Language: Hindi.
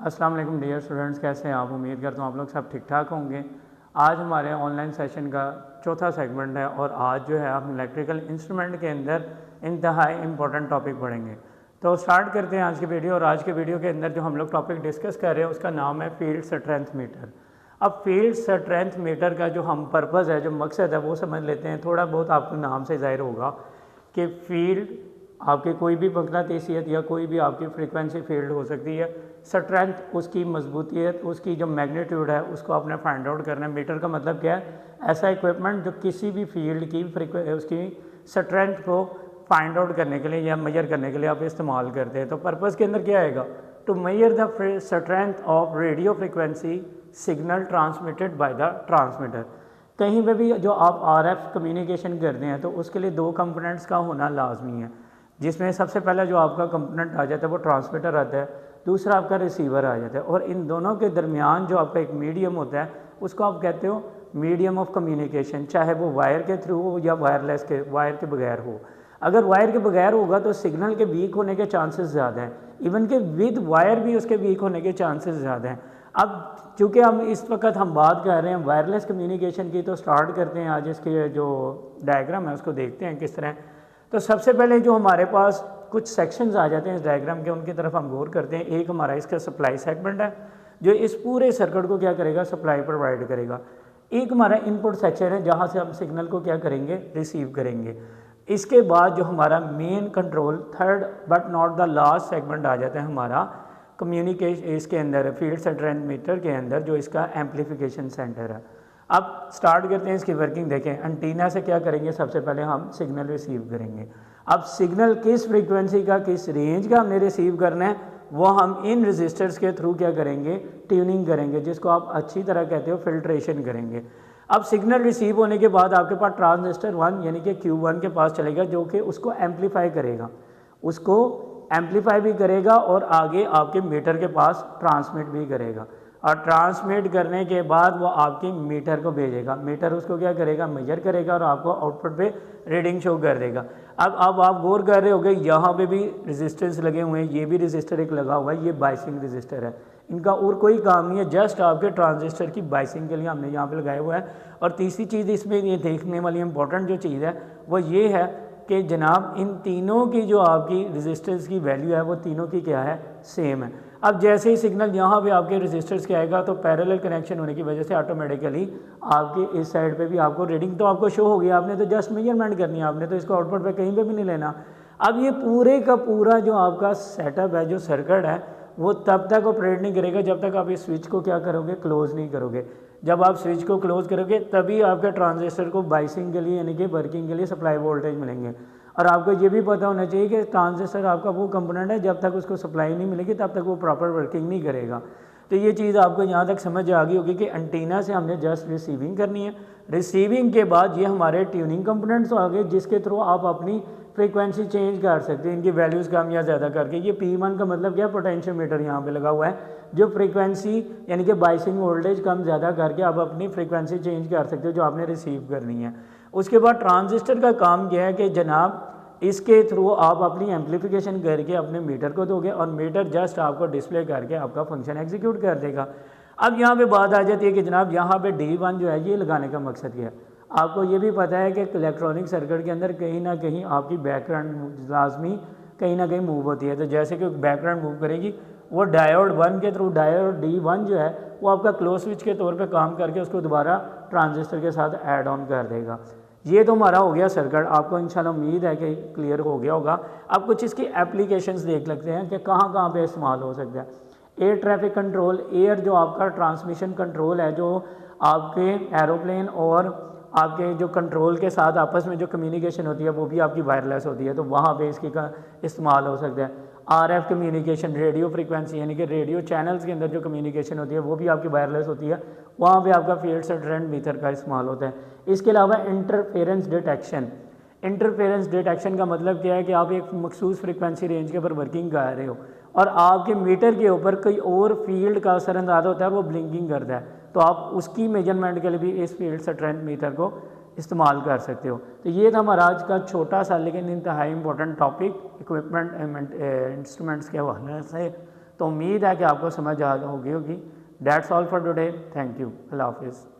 अस्सलाम वालेकुम डियर स्टूडेंट्स, कैसे हैं आप? उम्मीद करता हूँ आप लोग सब ठीक ठाक होंगे। आज हमारे ऑनलाइन सेशन का चौथा सेगमेंट है और आज जो है हम इलेक्ट्रिकल इंस्ट्रूमेंट के अंदर इंतहाई इम्पोर्टेंट टॉपिक पढ़ेंगे। तो स्टार्ट करते हैं आज की वीडियो। और आज के वीडियो के अंदर जो हम लोग टॉपिक डिस्कस कर रहे हैं उसका नाम है फील्ड स्ट्रेंथ मीटर। अब फील्ड स्ट्रेंथ मीटर का जो हम पर्पज़ है, जो मकसद है, वो समझ लेते हैं। थोड़ा बहुत आपको नाम से ज़ाहिर होगा कि फील्ड आपके कोई भी मकनातीसियत या कोई भी आपकी फ्रीक्वेंसी फील्ड हो सकती है। स्ट्रेंथ उसकी मजबूतियत, उसकी जो मैग्नीट्यूड है उसको आपने फाइंड आउट करना है। मीटर का मतलब क्या है? ऐसा इक्विपमेंट जो किसी भी फील्ड की उसकी स्ट्रेंथ को फाइंड आउट करने के लिए या मेजर करने के लिए आप इस्तेमाल करते हैं। तो पर्पज़ के अंदर क्या आएगा? To measure the strength of radio frequency signal transmitted by the transmitter. कहीं पे भी जो आप RF कम्युनिकेशन करते हैं तो उसके लिए दो कंपोनेंट्स का होना लाजमी है, जिसमें सबसे पहला जो आपका कंपोनेंट आ जाता है वो ट्रांसमीटर आता है, दूसरा आपका रिसीवर आ जाता है। और इन दोनों के दरमियान जो आपका एक मीडियम होता है उसको आप कहते हो मीडियम ऑफ कम्युनिकेशन, चाहे वो वायर के थ्रू हो या वायर के बगैर हो। अगर वायर के बगैर होगा तो सिग्नल के वीक होने के चांसेस ज़्यादा हैं, इवन के विद वायर भी उसके वीक होने के चांसेस ज़्यादा हैं। अब चूँकि हम इस वक्त हम बात कर रहे हैं वायरलेस कम्युनिकेशन की, तो स्टार्ट करते हैं। आज इसके जो डायग्राम है उसको देखते हैं किस तरह। तो सबसे पहले जो हमारे पास कुछ सेक्शंस आ जाते हैं इस डायग्राम के, उनकी तरफ हम गौर करते हैं। एक हमारा इसका सप्लाई सेगमेंट है जो इस पूरे सर्किट को क्या करेगा? सप्लाई प्रोवाइड करेगा। एक हमारा इनपुट सेक्शन है जहाँ से हम सिग्नल को क्या करेंगे? रिसीव करेंगे। इसके बाद जो हमारा main control, third but not the last segment आ जाता है हमारा कम्युनिकेशन इसके अंदर फील्ड स्ट्रेंथ मीटर के अंदर, जो इसका एम्पलीफिकेशन सेंटर है। अब स्टार्ट करते हैं इसकी वर्किंग। देखें, एंटीना से क्या करेंगे? सबसे पहले हम सिग्नल रिसीव करेंगे। अब सिग्नल किस फ्रीक्वेंसी का, किस रेंज का हमने रिसीव करना है, वो हम इन रजिस्टर्स के थ्रू क्या करेंगे? ट्यूनिंग करेंगे, जिसको आप अच्छी तरह कहते हो फिल्ट्रेशन करेंगे। अब सिग्नल रिसीव होने के बाद आपके पास ट्रांजिस्टर 1 यानी कि Q1 के पास चलेगा, जो कि उसको एम्पलीफाई करेगा, उसको एम्पलीफाई भी करेगा और आगे आपके मीटर के पास ट्रांसमिट भी करेगा। और ट्रांसमिट करने के बाद वो आपके मीटर को भेजेगा। मीटर उसको क्या करेगा? मेजर करेगा और आपको आउटपुट पे रीडिंग शो कर देगा। अब आप गौर कर रहे होगे यहाँ पे भी रेजिस्टेंस लगे हुए हैं, ये भी रेजिस्टर एक लगा हुआ है, ये बाइसिंग रेजिस्टर है। इनका और कोई काम नहीं है, जस्ट आपके ट्रांजिस्टर की बाइसिंग के लिए हमने यहाँ पे लगाया हुआ है। और तीसरी चीज़ इसमें ये देखने वाली इंपॉर्टेंट जो चीज़ है वो ये है कि जनाब इन तीनों की जो आपकी रेजिस्टेंस की वैल्यू है वो तीनों की क्या है? सेम है। अब जैसे ही सिग्नल यहाँ पे आपके रेजिस्टर्स के आएगा तो पैरेलल कनेक्शन होने की वजह से ऑटोमेटिकली आपके इस साइड पे भी आपको रीडिंग तो आपको शो होगी। आपने तो जस्ट मेजरमेंट करनी है, आपने तो इसको आउटपुट पे कहीं पे भी नहीं लेना। अब ये पूरे का पूरा जो आपका सेटअप है, जो सर्किट है, वो तब तक ऑपरेट नहीं करेगा जब तक आप इस स्विच को क्या करोगे? क्लोज नहीं करोगे। जब आप स्विच को क्लोज करोगे तभी आपके ट्रांजिस्टर को बाइसिंग के लिए यानी कि वर्किंग के लिए सप्लाई वोल्टेज मिलेंगे। और आपको ये भी पता होना चाहिए कि ट्रांजिस्टर आपका वो कंपोनेंट है, जब तक उसको सप्लाई नहीं मिलेगी तब तक वो प्रॉपर वर्किंग नहीं करेगा। तो ये चीज़ आपको यहाँ तक समझ आ गई होगी कि एंटीना से हमने जस्ट रिसीविंग करनी है। रिसीविंग के बाद ये हमारे ट्यूनिंग कंपोनेंट्स आ गए, जिसके थ्रू आप अपनी फ्रीक्वेंसी चेंज कर सकते हैं, इनकी वैल्यूज़ कम या ज़्यादा करके। ये P1 का मतलब क्या? पोटेंशियोमीटर यहाँ पे लगा हुआ है, जो फ्रीक्वेंसी यानी कि बाइसिंग वोल्टेज कम ज़्यादा करके आप अपनी फ्रीक्वेंसी चेंज कर सकते हो जो आपने रिसीव करनी है। उसके बाद ट्रांजिस्टर का काम यह है कि जनाब इसके थ्रू आप अपनी एम्पलीफिकेशन करके अपने मीटर को दोगे और मीटर जस्ट आपको डिस्प्ले करके आपका फंक्शन एग्जीक्यूट कर देगा। अब यहाँ पे बात आ जाती है कि जनाब यहाँ पे D1 जो है ये लगाने का मकसद क्या है? आपको ये भी पता है कि इलेक्ट्रॉनिक सर्किट के अंदर कहीं ना कहीं आपकी बैकग्राउंड लाजमी कहीं ना कहीं मूव होती है। तो जैसे कि बैकग्राउंड मूव करेगी वो डायोड 1 के थ्रू, डायोड D1 जो है वो आपका क्लोज स्विच के तौर पे काम करके उसको दोबारा ट्रांजिस्टर के साथ ऐड ऑन कर देगा। ये तो हमारा हो गया सर्किट। आपको इंशाल्लाह उम्मीद है कि क्लियर हो गया होगा। अब कुछ इसकी एप्लीकेशंस देख लगते हैं कि कहाँ कहाँ पे इस्तेमाल हो सकता है। एयर ट्रैफिक कंट्रोल, एयर जो आपका ट्रांसमिशन कंट्रोल है, जो आपके एरोप्लेन और आपके जो कंट्रोल के साथ आपस में जो कम्युनिकेशन होती है वो भी आपकी वायरलेस होती है, तो वहाँ पे इसकी का इस्तेमाल हो सकता है। RF कम्युनिकेशन, रेडियो फ्रीक्वेंसी यानी कि रेडियो चैनल्स के अंदर जो कम्युनिकेशन होती है वो भी आपकी वायरलेस होती है, वहाँ पे आपका फील्ड स्ट्रेंथ मीटर का इस्तेमाल होता है। इसके अलावा इंटरफेरेंस डिटेक्शन। इंटरफेरेंस डिटेक्शन का मतलब क्या है कि आप एक मखसूस फ्रीक्वेंसी रेंज के ऊपर वर्किंग कर रहे हो और आपके मीटर के ऊपर कोई और फील्ड का असरअंदाज होता है, वो ब्लिंकिंग करता है, तो आप उसकी मेजरमेंट के लिए भी इस फील्ड स्ट्रेंथ मीटर को इस्तेमाल कर सकते हो। तो ये था हमारा आज का छोटा सा लेकिन इंतहाई इंपॉर्टेंट टॉपिक इक्विपमेंट इंस्ट्रूमेंट्स के हवाले से। तो उम्मीद है कि आपको समझ आ होगी। That's all for today, thank you, अल्लाह हाफिज़।